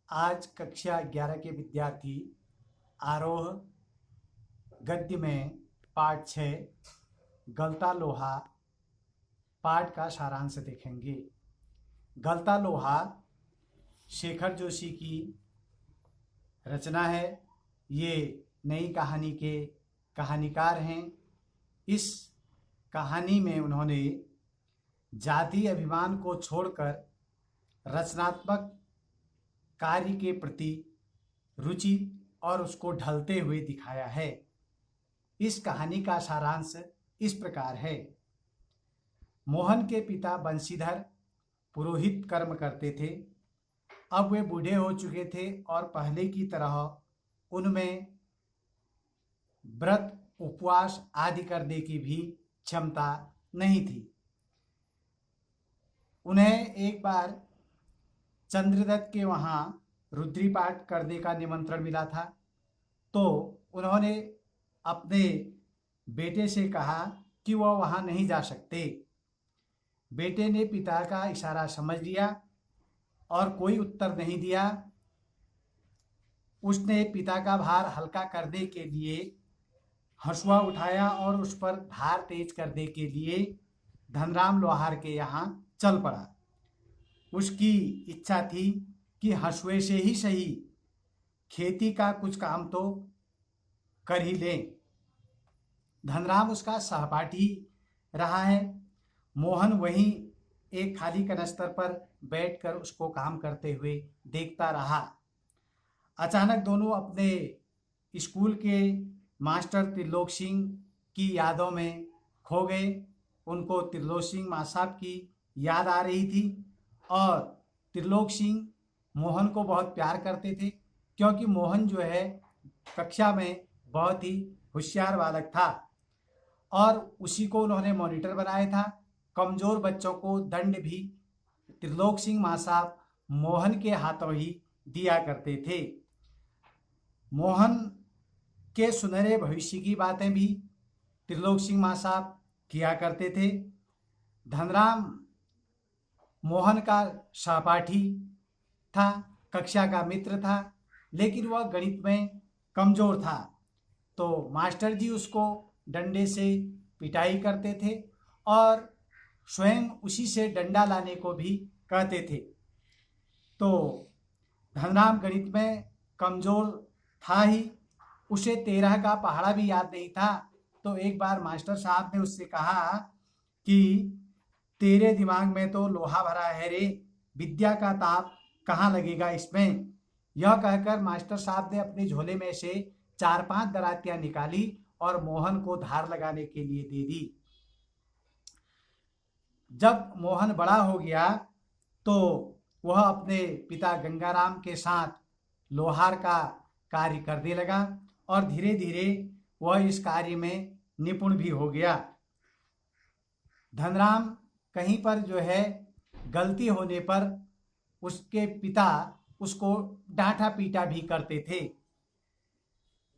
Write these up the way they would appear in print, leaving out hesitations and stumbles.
आज कक्षा 11 के विद्यार्थी आरोह गद्य में पाठ 6 गलता लोहा पाठ का सारांश देखेंगे। गलता लोहा शेखर जोशी की रचना है। ये नई कहानी के कहानीकार हैं। इस कहानी में उन्होंने जाति अभिमान को छोड़कर रचनात्मक कार्य के प्रति रुचि और उसको ढलते हुए दिखाया है। इस कहानी का सारांश इस प्रकार है। मोहन के पिता बंशीधर पुरोहित कर्म करते थे। अब वे बूढ़े हो चुके थे और पहले की तरह उनमें व्रत उपवास आदि करने की भी क्षमता नहीं थी। उन्हें एक बार चंद्रदत्त के वहाँ रुद्री पाठ करने का निमंत्रण मिला था, तो उन्होंने अपने बेटे से कहा कि वह वहाँ नहीं जा सकते। बेटे ने पिता का इशारा समझ लिया और कोई उत्तर नहीं दिया। उसने पिता का भार हल्का करने के लिए हंसुआ उठाया और उस पर भार तेज करने के लिए धनराम लोहार के यहाँ चल पड़ा। उसकी इच्छा थी कि हंसुए से ही सही खेती का कुछ काम तो कर ही लें। धनराम उसका सहपाठी रहा है। मोहन वहीं एक खाली कनस्तर पर बैठकर उसको काम करते हुए देखता रहा। अचानक दोनों अपने स्कूल के मास्टर त्रिलोक सिंह की यादों में खो गए। उनको त्रिलोक सिंह माँ साहब की याद आ रही थी और त्रिलोक सिंह मोहन को बहुत प्यार करते थे, क्योंकि मोहन जो है कक्षा में बहुत ही होशियार बालक था और उसी को उन्होंने मॉनिटर बनाया था। कमज़ोर बच्चों को दंड भी त्रिलोक सिंह माँ साहब मोहन के हाथों ही दिया करते थे। मोहन के सुनहरे भविष्य की बातें भी त्रिलोक सिंह माँ साहब किया करते थे। धनराम मोहन का सहपाठी था, कक्षा का मित्र था, लेकिन वह गणित में कमज़ोर था, तो मास्टर जी उसको डंडे से पिटाई करते थे और स्वयं उसी से डंडा लाने को भी कहते थे। तो धनराम गणित में कमज़ोर था ही, उसे 13 का पहाड़ा भी याद नहीं था। तो एक बार मास्टर साहब ने उससे कहा कि तेरे दिमाग में तो लोहा भरा है रे, विद्या का ताप कहाँ लगेगा इसमें। यह कहकर मास्टर साहब ने अपने झोले में से 4-5 दरातियाँ निकाली और मोहन को धार लगाने के लिए दे दी। जब मोहन बड़ा हो गया तो वह अपने पिता गंगाराम के साथ लोहार का कार्य करने लगा और धीरे धीरे वह इस कार्य में निपुण भी हो गया। धनराम कहीं पर जो है गलती होने पर उसके पिता उसको डांटा पीटा भी करते थे।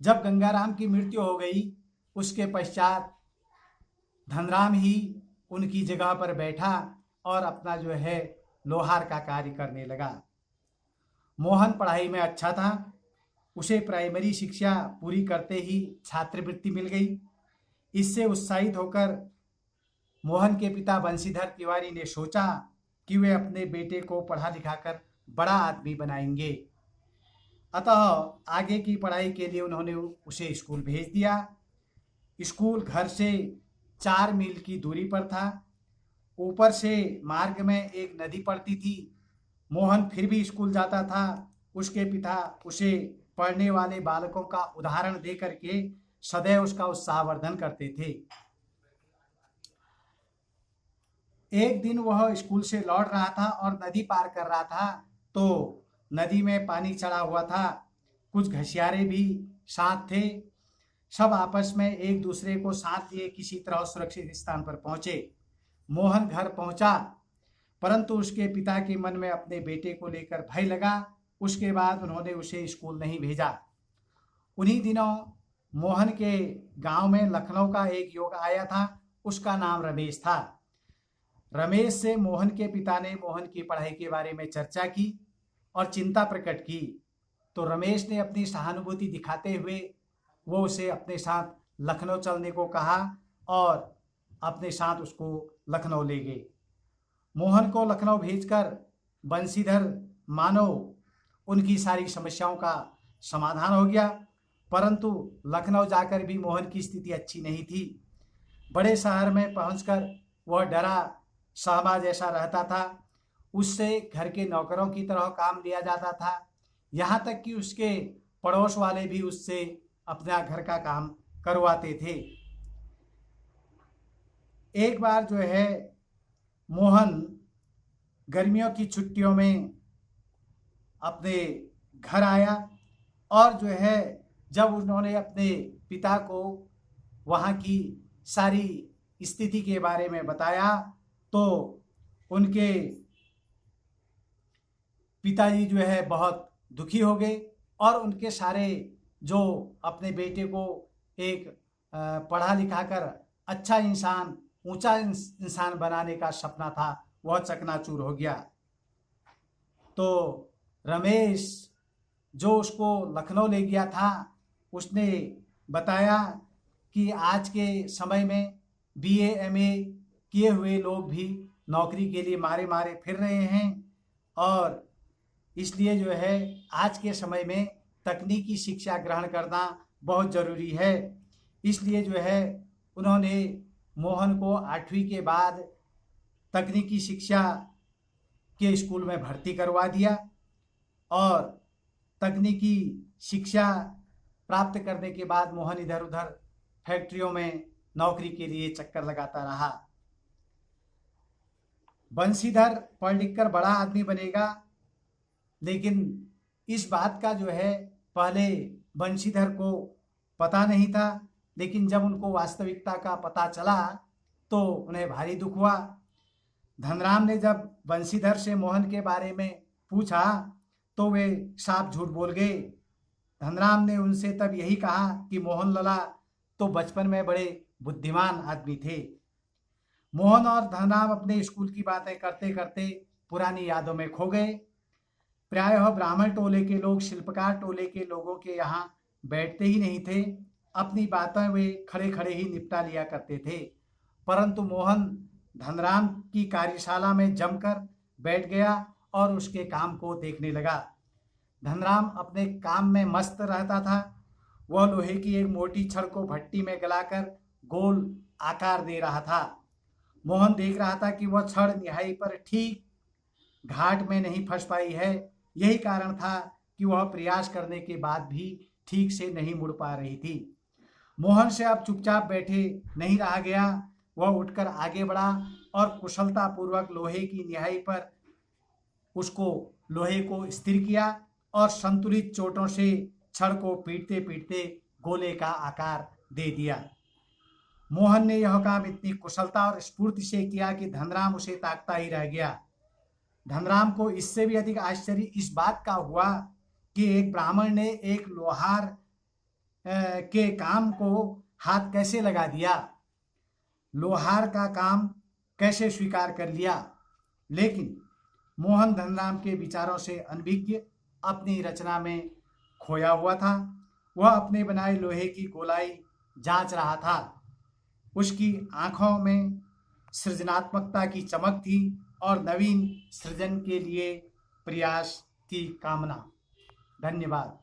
जब गंगाराम की मृत्यु हो गई, उसके पश्चात धनराम ही उनकी जगह पर बैठा और अपना जो है लोहार का कार्य करने लगा। मोहन पढ़ाई में अच्छा था। उसे प्राइमरी शिक्षा पूरी करते ही छात्रवृत्ति मिल गई। इससे उत्साहित होकर मोहन के पिता बंशीधर तिवारी ने सोचा कि वे अपने बेटे को पढ़ा लिखाकर बड़ा आदमी बनाएंगे। अतः आगे की पढ़ाई के लिए उन्होंने उसे स्कूल भेज दिया। स्कूल घर से 4 मील की दूरी पर था। ऊपर से मार्ग में एक नदी पड़ती थी। मोहन फिर भी स्कूल जाता था। उसके पिता उसे पढ़ने वाले बालकों का उदाहरण दे करके सदैव उसका उत्साहवर्धन करते थे। एक दिन वह स्कूल से लौट रहा था और नदी पार कर रहा था, तो नदी में पानी चढ़ा हुआ था। कुछ घसियारे भी साथ थे। सब आपस में एक दूसरे को साथ लिए किसी तरह सुरक्षित स्थान पर पहुंचे। मोहन घर पहुंचा, परंतु उसके पिता के मन में अपने बेटे को लेकर भय लगा। उसके बाद उन्होंने उसे स्कूल नहीं भेजा। उन्हीं दिनों मोहन के गांव में लखनऊ का एक युवक आया था। उसका नाम रमेश था। रमेश से मोहन के पिता ने मोहन की पढ़ाई के बारे में चर्चा की और चिंता प्रकट की, तो रमेश ने अपनी सहानुभूति दिखाते हुए वो उसे अपने साथ लखनऊ चलने को कहा और अपने साथ उसको लखनऊ ले गए। मोहन को लखनऊ भेजकर बंशीधर मानो उनकी सारी समस्याओं का समाधान हो गया, परंतु लखनऊ जाकर भी मोहन की स्थिति अच्छी नहीं थी। बड़े शहर में पहुंचकर वह डरा सहमा जैसा रहता था। उससे घर के नौकरों की तरह काम लिया जाता था, यहाँ तक कि उसके पड़ोस वाले भी उससे अपना घर का काम करवाते थे। एक बार जो है मोहन गर्मियों की छुट्टियों में अपने घर आया और जो है जब उन्होंने अपने पिता को वहाँ की सारी स्थिति के बारे में बताया तो उनके पिताजी जो है बहुत दुखी हो गए और उनके सारे जो अपने बेटे को एक पढ़ा लिखा कर अच्छा इंसान, ऊंचा इंसान बनाने का सपना था, वह चकनाचूर हो गया। तो रमेश जो उसको लखनऊ ले गया था, उसने बताया कि आज के समय में BA MA किए हुए लोग भी नौकरी के लिए मारे मारे फिर रहे हैं और इसलिए जो है आज के समय में तकनीकी शिक्षा ग्रहण करना बहुत ज़रूरी है। इसलिए जो है उन्होंने मोहन को 8वीं के बाद तकनीकी शिक्षा के स्कूल में भर्ती करवा दिया और तकनीकी शिक्षा प्राप्त करने के बाद मोहन इधर उधर फैक्ट्रियों में नौकरी के लिए चक्कर लगाता रहा। बंशीधर पढ़ लिख कर बड़ा आदमी बनेगा, लेकिन इस बात का जो है पहले बंशीधर को पता नहीं था, लेकिन जब उनको वास्तविकता का पता चला तो उन्हें भारी दुख हुआ। धनराम ने जब बंशीधर से मोहन के बारे में पूछा तो वे साफ झूठ बोल गए। धनराम ने उनसे तब यही कहा कि मोहन लला तो बचपन में बड़े बुद्धिमान आदमी थे। मोहन और धनराम अपने स्कूल की बातें करते करते पुरानी यादों में खो गए। प्रायः ब्राह्मण टोले के लोग शिल्पकार टोले के लोगों के यहाँ बैठते ही नहीं थे, अपनी बातें वे खड़े खड़े ही निपटा लिया करते थे। परंतु मोहन धनराम की कार्यशाला में जमकर बैठ गया और उसके काम को देखने लगा। धनराम अपने काम में मस्त रहता था। वह लोहे की एक मोटी छड़ को भट्टी में गलाकर गोल आकार दे रहा था। मोहन देख रहा था कि वह छड़ निहाई पर ठीक घाट में नहीं फंस पाई है। यही कारण था कि वह प्रयास करने के बाद भी ठीक से नहीं मुड़ पा रही थी। मोहन से अब चुपचाप बैठे नहीं रहा गया। वह उठकर आगे बढ़ा और कुशलतापूर्वक लोहे की निहाई पर उसको लोहे को स्थिर किया और संतुलित चोटों से छड़ को पीटते पीटते गोले का आकार दे दिया। मोहन ने यह काम इतनी कुशलता और स्फूर्ति से किया कि धनराम उसे ताकता ही रह गया। धनराम को इससे भी अधिक आश्चर्य इस बात का हुआ कि एक ब्राह्मण ने एक लोहार के काम को हाथ कैसे लगा दिया, लोहार का काम कैसे स्वीकार कर लिया। लेकिन मोहन धनराम के विचारों से अनभिज्ञ अपनी रचना में खोया हुआ था। वह अपने बनाए लोहे की गोलाई जांच रहा था। उसकी आंखों में सृजनात्मकता की चमक थी और नवीन सृजन के लिए प्रयास की कामना। धन्यवाद।